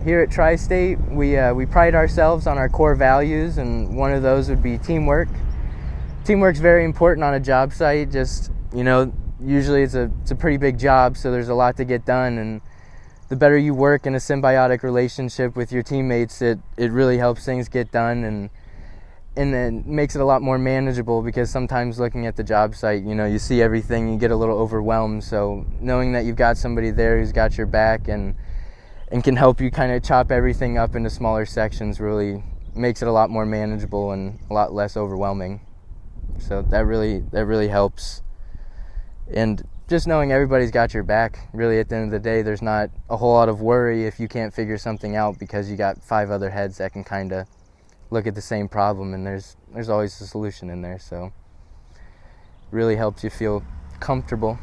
Here at TriState, we pride ourselves on our core values, and one of those would be teamwork. Teamwork's very important on a job site. Just, usually it's a pretty big job, so there's a lot to get done, and the better you work in a symbiotic relationship with your teammates, it really helps things get done, and then makes it a lot more manageable, because sometimes looking at the job site, you see everything, you get a little overwhelmed. So knowing that you've got somebody there who's got your back and can help you kind of chop everything up into smaller sections really makes it a lot more manageable and a lot less overwhelming. So that really helps. And just knowing everybody's got your back, really at the end of the day, there's not a whole lot of worry if you can't figure something out, because you got 5 other heads that can kind of look at the same problem, and there's always a solution in there. So really helps you feel comfortable